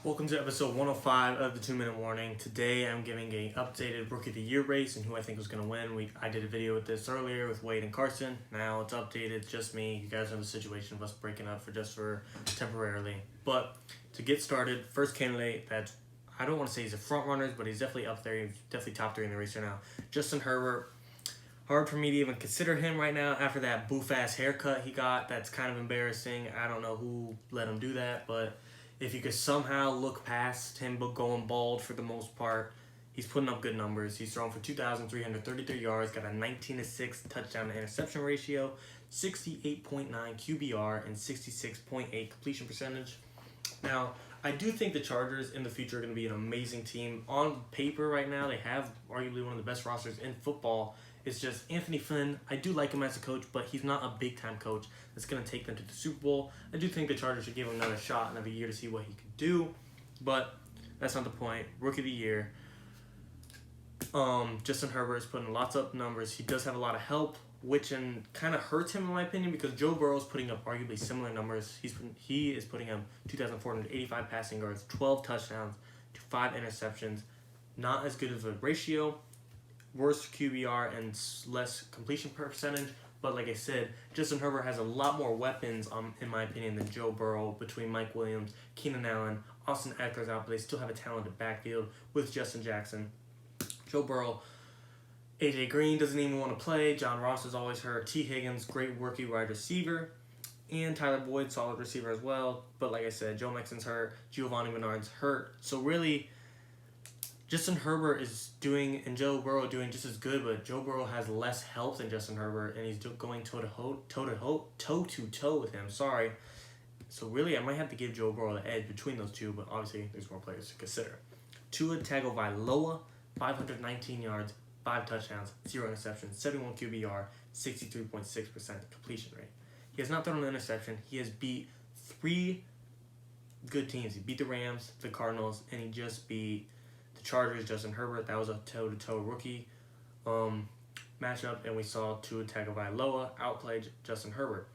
Welcome to episode 105 of the 2-Minute Warning. Today I'm giving an updated Rookie of the Year race and who I think was going to win. I did a video with this earlier with Wade and Carson. Now it's updated, just me. You guys know the situation of us breaking up for temporarily. But to get started, first candidate that I don't want to say he's a front runner, but he's definitely up there. He's definitely top 3 in the race right now. Justin Herbert. Hard for me to even consider him right now after that boof-ass haircut he got. That's kind of embarrassing. I don't know who let him do that, but if you could somehow look past him going bald for the most part, he's putting up good numbers. He's thrown for 2,333 yards, got a 19-6 touchdown to interception ratio, 68.9 QBR, and 66.8 completion percentage. Now, I do think the Chargers in the future are going to be an amazing team. On paper right now, they have arguably one of the best rosters in football. It's just Anthony Flynn. I do like him as a coach, but he's not a big-time coach that's going to take them to the Super Bowl. I do think the Chargers should give him another shot another year to see what he can do, but that's not the point. Rookie of the Year. Justin Herbert is putting lots of numbers. He does have a lot of help, which kind of hurts him in my opinion because Joe Burrow is putting up arguably similar numbers. He is putting up 2,485 passing yards, 12 touchdowns to 5 interceptions. Not as good of a ratio. Worse QBR and less completion percentage, but like I said, Justin Herbert has a lot more weapons, in my opinion, than Joe Burrow between Mike Williams, Keenan Allen, Austin Eckler's out, but they still have a talented backfield with Justin Jackson. Joe Burrow, AJ Green doesn't even want to play. John Ross is always hurt. T. Higgins, great rookie wide receiver, and Tyler Boyd, solid receiver as well. But like I said, Joe Mixon's hurt, Giovanni Bernard's hurt, so really Justin Herbert is doing and Joe Burrow doing just as good, but Joe Burrow has less help than Justin Herbert, and he's going toe-to-toe with him. Sorry. So really, I might have to give Joe Burrow the edge between those two, but obviously there's more players to consider. Tua Tagovailoa, 519 yards, 5 touchdowns, 0 interceptions, 71 QBR, 63.6% completion rate. He has not thrown an interception. He has beat 3 good teams. He beat the Rams, the Cardinals, and he just beat the Chargers, Justin Herbert. That was a toe-to-toe rookie matchup, and we saw Tua Tagovailoa outplay Justin Herbert.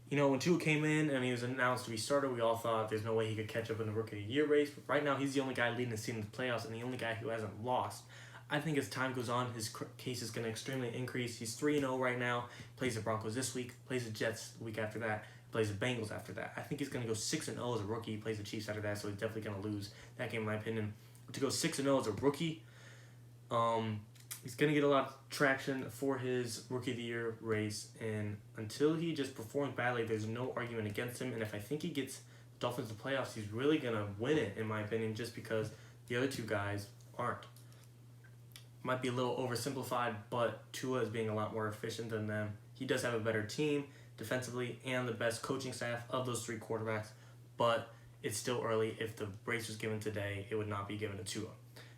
You know, when Tua came in and he was announced to be starter, we all thought there's no way he could catch up in the Rookie of the Year race. But right now, he's the only guy leading the team in the playoffs and the only guy who hasn't lost. I think as time goes on, his case is going to extremely increase. He's 3-0 right now. Plays the Broncos this week. Plays the Jets the week after that. Plays the Bengals after that. I think he's going to go 6-0 as a rookie. He plays the Chiefs after that, so he's definitely going to lose that game, in my opinion. To go 6-0 as a rookie, he's going to get a lot of traction for his Rookie of the Year race, and until he just performs badly, there's no argument against him, and if I think he gets Dolphins to playoffs, he's really going to win it, in my opinion, just because the other two guys aren't. Might be a little oversimplified, but Tua is being a lot more efficient than them. He does have a better team defensively and the best coaching staff of those 3 quarterbacks, but it's still early. If the race was given today, it would not be given to Tua.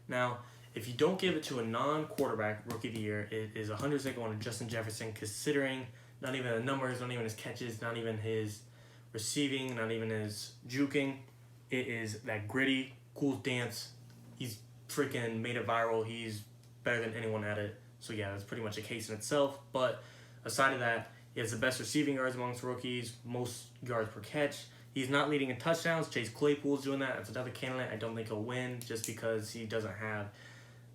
Now, if you don't give it to a non-quarterback Rookie of the Year, it is 100% going to Justin Jefferson, considering not even the numbers, not even his catches, not even his receiving, not even his juking. It is that gritty, cool dance. He's freaking made it viral. He's better than anyone at it. So yeah, that's pretty much a case in itself. But aside of that, he has the best receiving yards amongst rookies, most yards per catch. He's not leading in touchdowns. Chase Claypool's doing that. That's another candidate. I don't think he'll win just because he doesn't have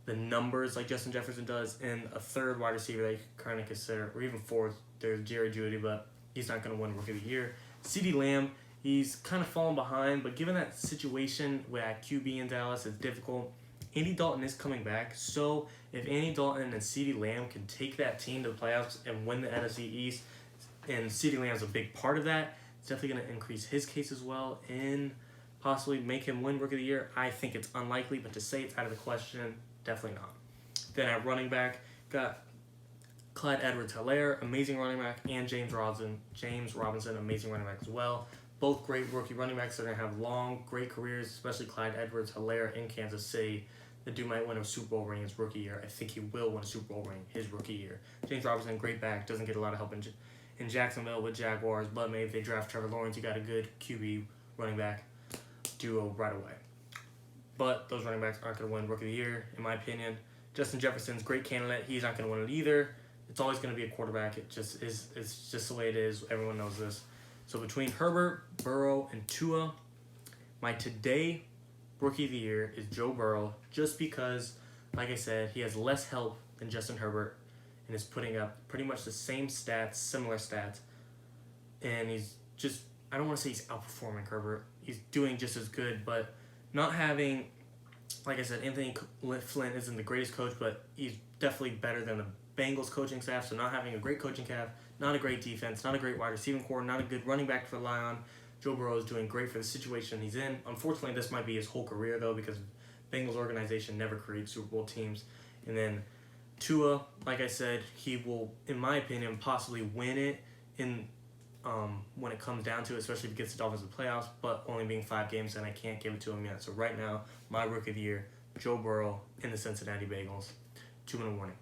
the numbers like Justin Jefferson does. And a third wide receiver that you can kind of consider, or even fourth, there's Jerry Jeudy, but he's not going to win Rookie of the Year. CeeDee Lamb, he's kind of fallen behind, but given that situation where QB in Dallas is difficult, Andy Dalton is coming back. So if Andy Dalton and CeeDee Lamb can take that team to the playoffs and win the NFC East, and CeeDee Lamb's a big part of that, definitely going to increase his case as well and possibly make him win Rookie of the Year. I think it's unlikely, but to say it's out of the question, definitely not. Then at running back, got Clyde Edwards-Helaire, amazing running back, and James Robinson, amazing running back as well. Both great rookie running backs that are going to have long, great careers, especially Clyde Edwards-Helaire in Kansas City. The dude might win a Super Bowl ring his rookie year. I think he will win a Super Bowl ring his rookie year. James Robinson, great back, doesn't get a lot of help in Jacksonville with Jaguars, but maybe if they draft Trevor Lawrence, you got a good QB running back duo right away. But those running backs aren't going to win Rookie of the Year, in my opinion. Justin Jefferson's a great candidate. He's not going to win it either. It's always going to be a quarterback. It just is. It's just the way it is. Everyone knows this. So between Herbert, Burrow, and Tua, my today Rookie of the Year is Joe Burrow, just because, like I said, he has less help than Justin Herbert and is putting up pretty much the same stats, similar stats. And he's just, I don't want to say he's outperforming Herbert. He's doing just as good, but not having, like I said, Anthony Flynn isn't the greatest coach, but he's definitely better than the Bengals coaching staff. So not having a great coaching staff, not a great defense, not a great wide receiving core, not a good running back to rely on. Joe Burrow is doing great for the situation he's in. Unfortunately, this might be his whole career, though, because Bengals organization never creates Super Bowl teams. And then Tua, like I said, he will, in my opinion, possibly win it in when it comes down to it, especially if he gets the Dolphins in the playoffs, but only being 5 games, and I can't give it to him yet. So right now, my Rookie of the Year, Joe Burrow in the Cincinnati Bengals. 2-minute warning.